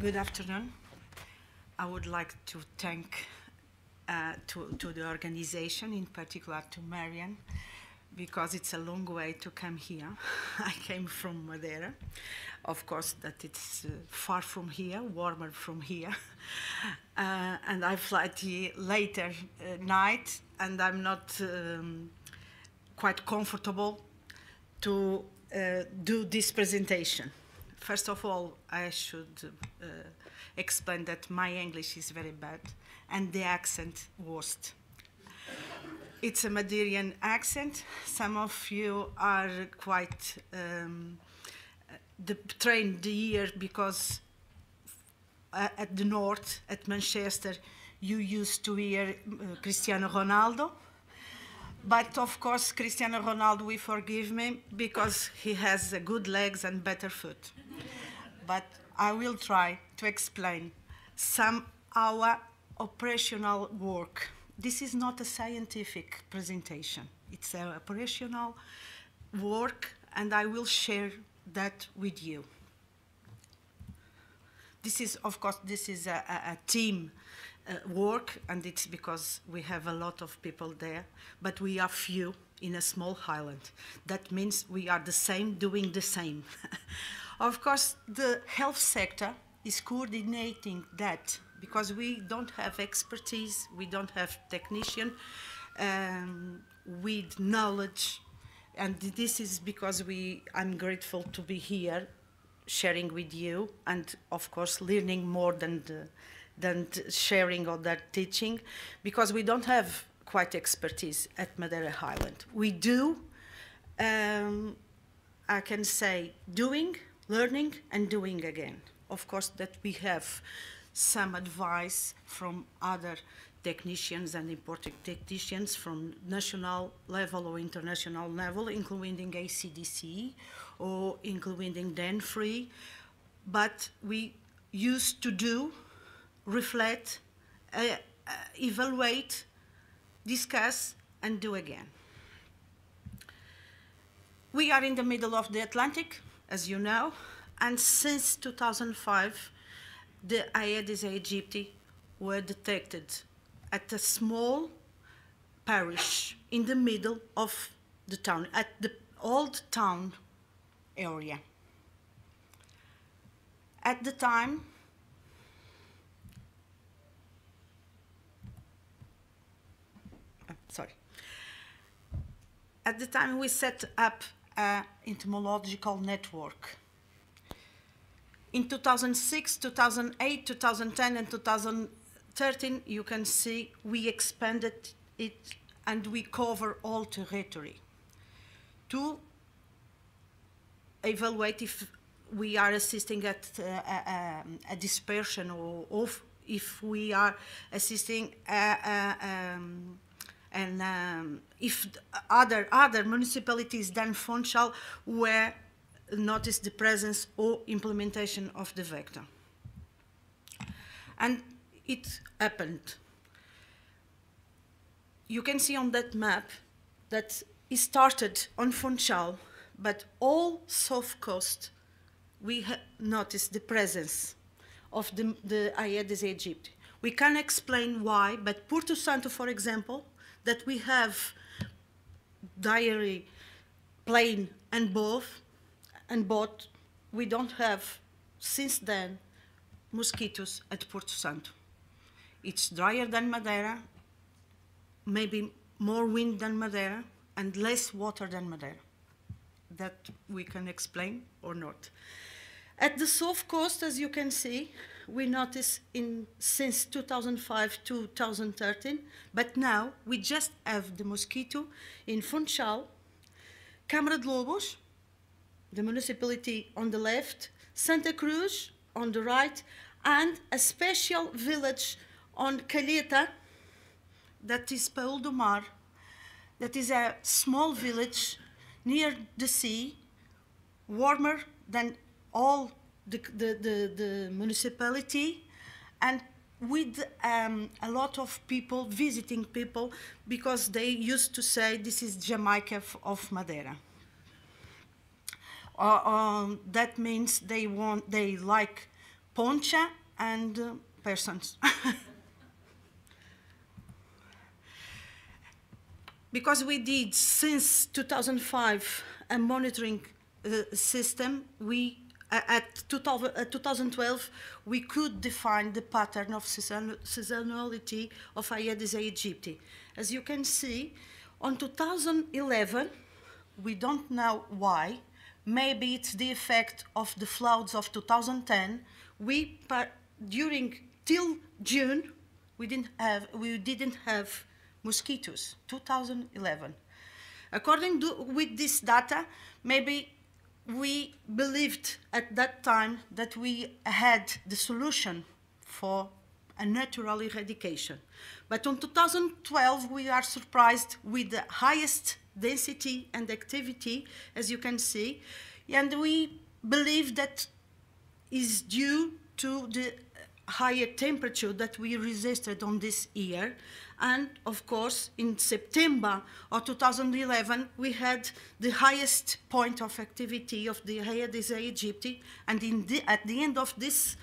Good afternoon. I would like to thank to the organization, in particular to Marian, because it's a long way to come here. I came from Madeira. Of course, that it's far from here, warmer from here. And I fly here later night, and I'm not quite comfortable to do this presentation. First of all, I should explain that my English is very bad and the accent worst. It's a Madeiran accent. Some of you are quite trained here because at the north, at Manchester, you used to hear Cristiano Ronaldo. But of course, Cristiano Ronaldo, we forgive me because he has good legs and better foot. But I will try to explain some our operational work. This is not a scientific presentation. It's an operational work, and I will share that with you. This is, of course, this is a team work, and it's because we have a lot of people there, but we are few in a small island. That means we are the same, doing the same. Of course, the health sector is coordinating that because we don't have expertise, we don't have technician with knowledge, and this is because I'm grateful to be here sharing with you, and of course learning more than sharing or that teaching, because we don't have quite expertise at Madeira Island. We do, I can say, doing, learning, and doing again. Of course, that we have some advice from other technicians and important technicians from national level or international level, including ACDC or including dengue, but we used to do, reflect, evaluate, discuss, and do again. We are in the middle of the Atlantic, as you know, and since 2005, the Aedes aegypti were detected at a small parish in the middle of the town, at the old town area. At the time, at the time we set up an entomological network. In 2006, 2008, 2010, and 2013, you can see we expanded it and we cover all territory to evaluate if we are assisting at a dispersion or if we are assisting if other municipalities than Funchal were notice the presence or implementation of the vector. And it happened. You can see on that map that it started on Funchal, but all south coast, we noticed the presence of the Aedes aegypti. We can explain why, but Porto Santo, for example, that we have diary plain and both, we don't have, since then, mosquitoes at Porto Santo. It's drier than Madeira, maybe more wind than Madeira, and less water than Madeira. That we can explain or not. At the south coast, as you can see, we notice since 2005 to 2013, but now we just have the mosquito in Funchal, Câmara de Lobos, the municipality on the left, Santa Cruz on the right, and a special village on Calheta, that is Paul do Mar, that is a small village near the sea, warmer than all the municipality, and with a lot of people, visiting people, because they used to say this is Jamaica of Madeira. That means they like poncha and persons. Because we did, since 2005, a monitoring system, at 2012, we could define the pattern of seasonality of Aedes aegypti. As you can see, on 2011, we don't know why, maybe it's the effect of the floods of 2010, till June, we didn't have mosquitoes, 2011. According with this data, maybe we believed at that time that we had the solution for a natural eradication. But in 2012, we are surprised with the highest density and activity, as you can see, and we believe that is due to the higher temperature that we resisted on this year. And of course, in September of 2011, we had the highest point of activity of the Aedes aegypti. And at the end of this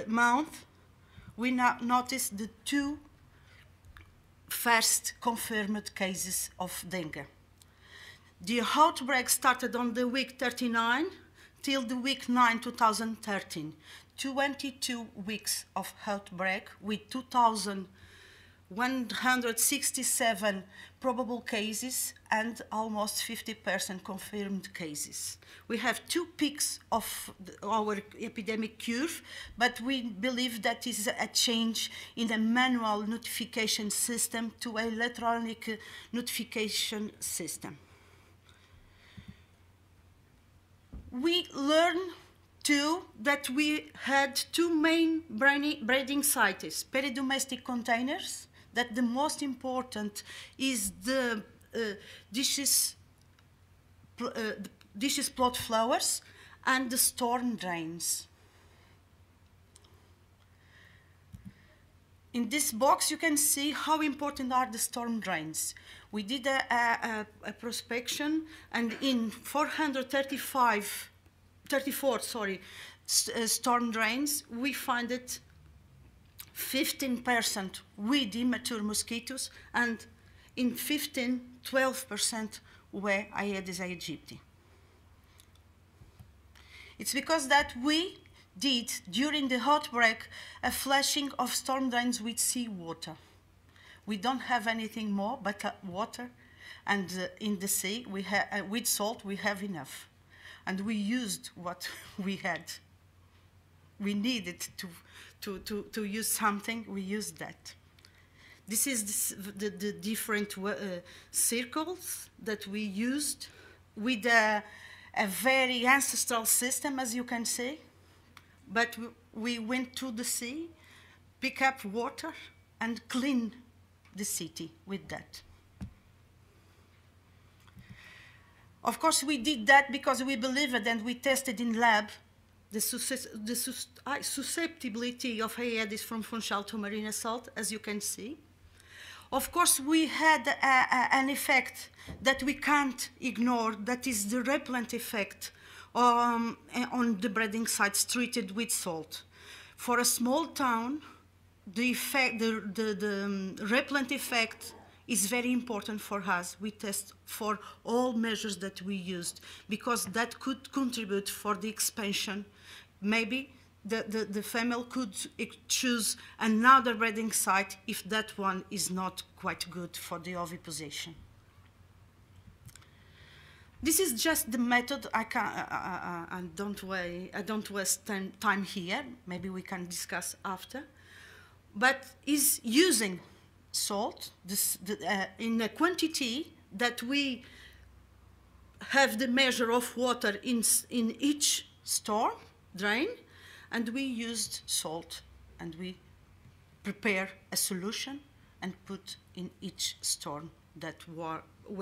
month, we now noticed the 2 first confirmed cases of dengue. The outbreak started on the week 39 till the week 9, 2013. 22 weeks of outbreak with 2,167 probable cases and almost 50% confirmed cases. We have 2 peaks of our epidemic curve, but we believe that is a change in the manual notification system to electronic notification system. We learned too that we had 2 main breeding sites, peridomestic containers, that the most important is the dishes plot flowers and the storm drains. In this box, you can see how important are the storm drains. We did a prospection, and in 34 storm drains, we find it 15% with immature mosquitoes, and in 12% were Aedes aegypti. It's because that we did, during the outbreak, a flushing of storm drains with seawater. We don't have anything more but water, and in the sea, with salt, we have enough. And we used what we had. We needed to use something, we used that. This is the different circles that we used with a very ancestral system, as you can see. But we went to the sea, pick up water, and clean the city with that. Of course, we did that because we believed and we tested in lab the susceptibility of Aedes from fungal to marine assault, as you can see. Of course, we had an effect that we can't ignore, that is the repellent effect on the breeding sites treated with salt. For a small town, the repellent effect is very important for us. We test for all measures that we used because that could contribute for the expansion. Maybe the female could choose another breeding site if that one is not quite good for the oviposition. This is just the method. I don't waste time here. Maybe we can discuss after. But is using salt in a quantity that we have the measure of water in each storm drain, and we used salt and we prepare a solution and put in each storm that were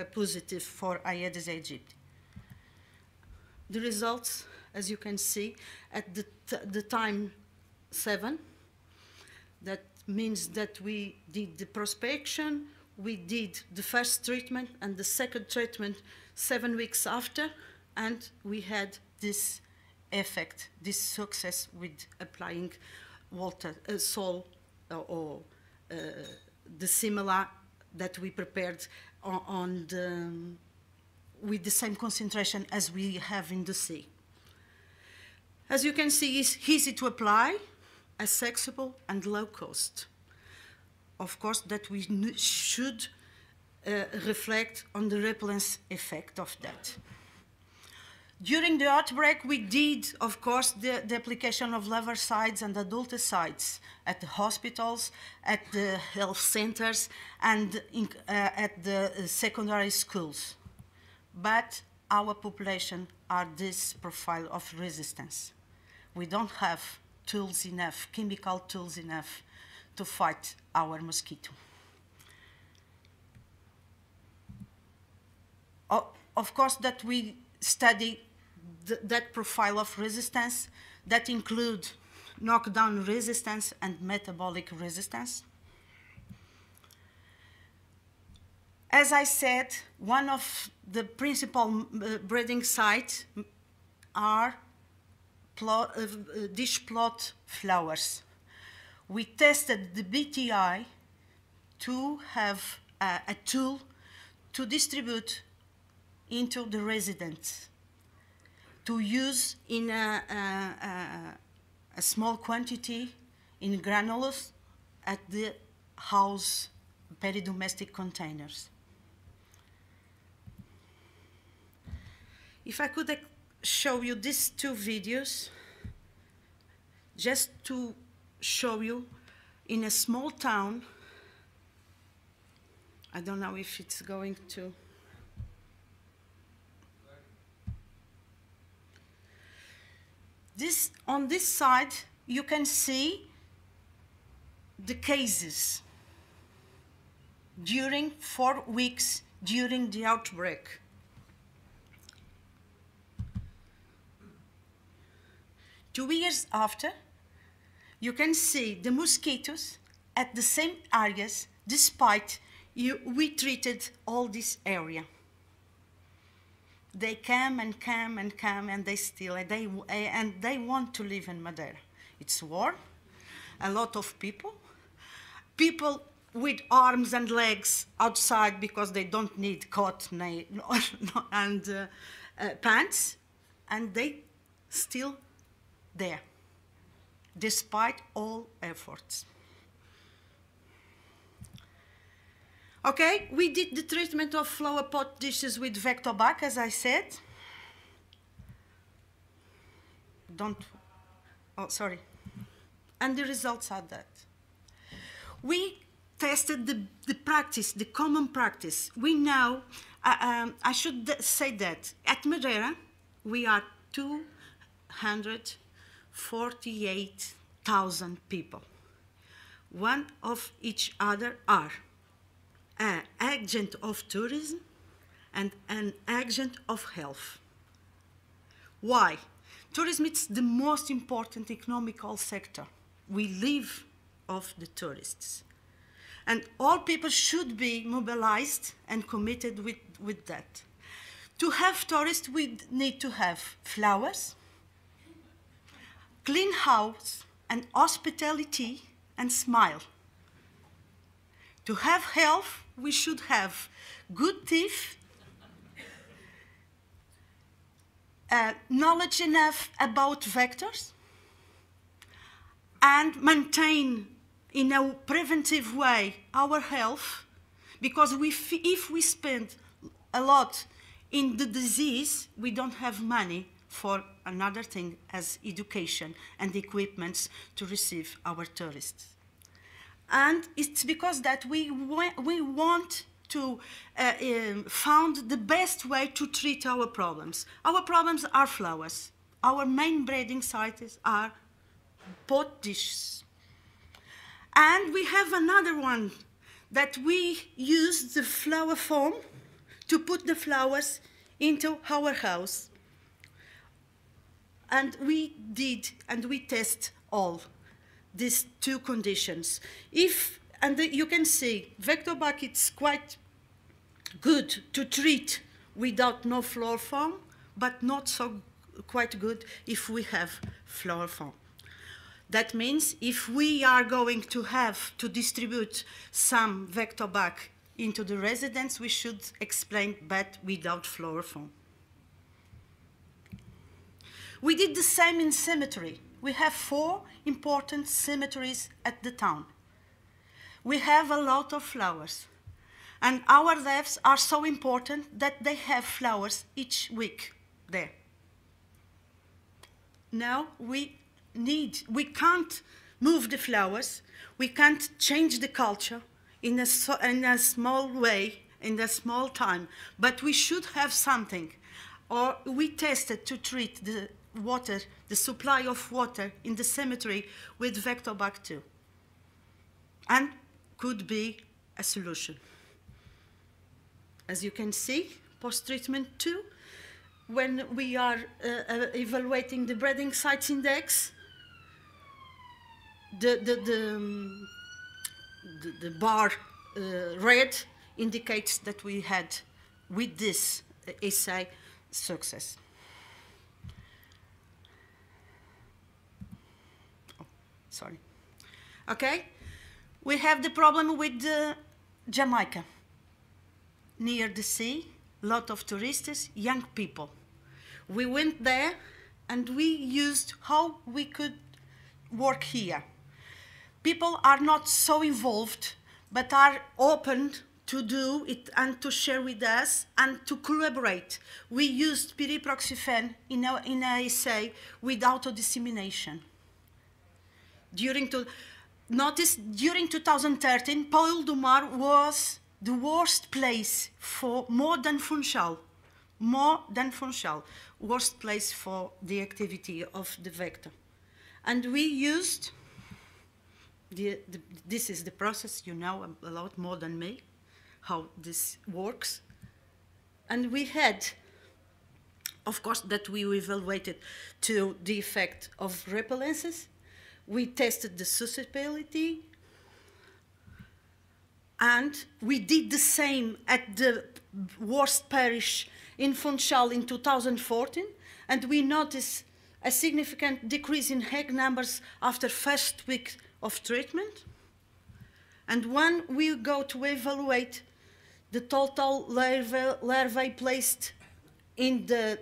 positive for Aedes aegypti. The results, as you can see, at the time 7, that means that we did the prospection, we did the first treatment and the second treatment 7 weeks after, and we had this affect this success with applying water, salt, or the similar that we prepared with the same concentration as we have in the sea. As you can see, it's easy to apply, accessible, and low cost. Of course, that we should reflect on the repellence effect of that. During the outbreak, we did, of course, the application of larvicides and adulticides at the hospitals, at the health centers, and at the secondary schools. But our population are this profile of resistance. We don't have tools enough, chemical tools enough, to fight our mosquito. Of course, that we study that profile of resistance that include knockdown resistance and metabolic resistance. As I said, one of the principal breeding sites are dish plot flowers. We tested the BTI to have a tool to distribute into the residents, to use in a small quantity in granules at the house peri-domestic containers. If I could show you these two videos, just to show you in a small town, I don't know if it's going to. On this side, you can see the cases during 4 weeks during the outbreak. Two years after, you can see the mosquitoes at the same areas, despite we treated all this area. They come and come and come, and they want to live in Madeira. It's warm, a lot of people with arms and legs outside because they don't need coat and pants, and they still there, despite all efforts. Okay, we did the treatment of flower pot dishes with Vectobac, as I said. Sorry. And the results are that. We tested the practice, the common practice. We know, I should say that at Madeira, we are 248,000 people. One of each other are an agent of tourism and an agent of health. Why? Tourism is the most important economical sector. We live off the tourists. And all people should be mobilized and committed with that. To have tourists, we need to have flowers, clean house, and hospitality, and smile. To have health, we should have good teeth, knowledge enough about vectors, and maintain in a preventive way our health, because if we spend a lot in the disease, we don't have money for another thing as education and equipments to receive our tourists. And it's because that we want to found the best way to treat our problems. Our problems are flowers. Our main breeding sites are pot dishes. And we have another one that we use the flower foam to put the flowers into our house. And we test all these two conditions. You can see, Vectobac, it's quite good to treat without no flower foam, but not so quite good if we have flower foam. That means if we are going to have to distribute some vector back into the residents, we should explain that without flower foam. We did the same in cemetery. We have 4 important cemeteries at the town. We have a lot of flowers. And our deaths are so important that they have flowers each week there. Now we can't move the flowers, we can't change the culture in a small way, in a small time, but we should have something. Or we tested to treat the water, the supply of water in the cemetery with Vectorbac 2. And could be a solution. As you can see, post-treatment 2, when we are evaluating the breeding sites index, the bar red indicates that we had, with this assay, success. Oh, sorry. Okay, we have the problem with Jamaica. Near the sea, lot of tourists, young people. We went there and we used how we could work here. People are not so involved, but are open to do it and to share with us and to collaborate. We used pyriproxyfen in our assay with auto-dissemination. During 2013, Paul Dumar was the worst place for more than Funchal, worst place for the activity of the vector. And we used, this is the process, you know a lot more than me, how this works. And we had, of course, that we evaluated to the effect of repellences. We tested the susceptibility, and we did the same at the worst parish in Funchal in 2014, and we noticed a significant decrease in egg numbers after first week of treatment. And when we go to evaluate the total larvae placed in the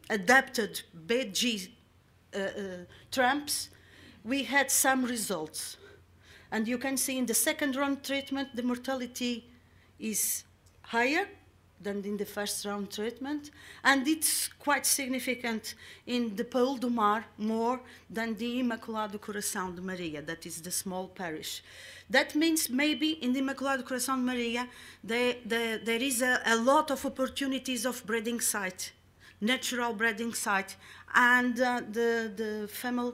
adapted BG tramps, we had some results. And you can see in the second round treatment, the mortality is higher than in the first round treatment. And it's quite significant in the Paul do Mar, more than the Imaculado Coração de Maria, that is the small parish. That means maybe in the Imaculado Coração de Maria, there is a lot of opportunities of breeding site, natural breeding site, and the family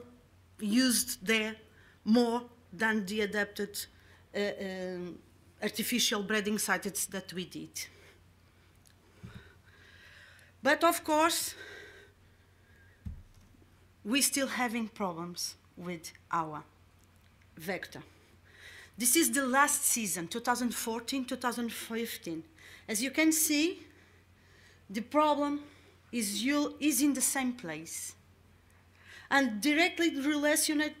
used there more than the adapted artificial breeding sites that we did. But of course, we're still having problems with our vector. This is the last season, 2014-2015. As you can see, the problem is in the same place and directly related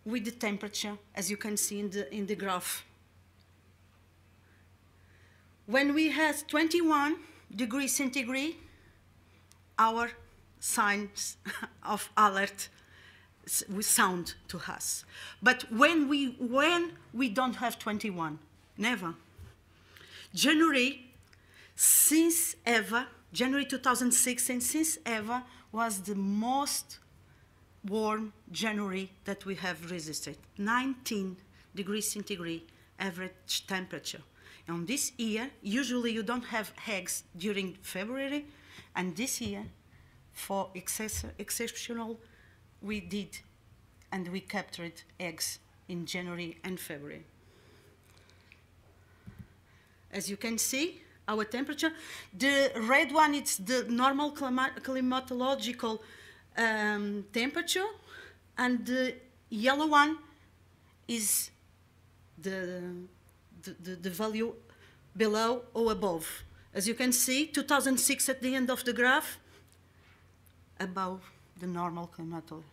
with the temperature, as you can see in the graph. When we had 21 degrees centigrade, our signs of alert will sound to us. But when we don't have 21, never. January 2006 and since ever was the most warm January that we have registered, 19 degrees centigrade average temperature. And this year, usually you don't have eggs during February, and this year, for exceptional, we did, and we captured eggs in January and February. As you can see, our temperature, the red one, it's the normal climatological temperature, and the yellow one is the value below or above. As you can see, 2006 at the end of the graph, above the normal climatology.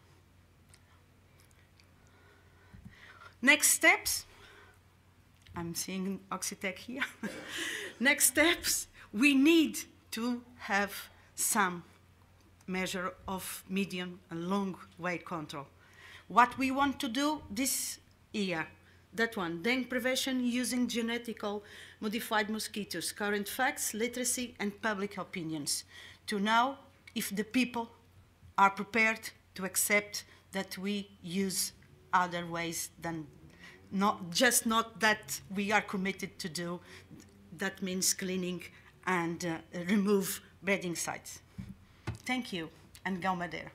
Next steps, I'm seeing Oxitec here. Next steps, we need to have some measure of medium and long weight control. What we want to do this year, that one, dengue prevention using genetically modified mosquitoes, current facts, literacy, and public opinions, to know if the people are prepared to accept that we use other ways than not that we are committed to do. That means cleaning and remove breeding sites. Thank you, and go Madeira.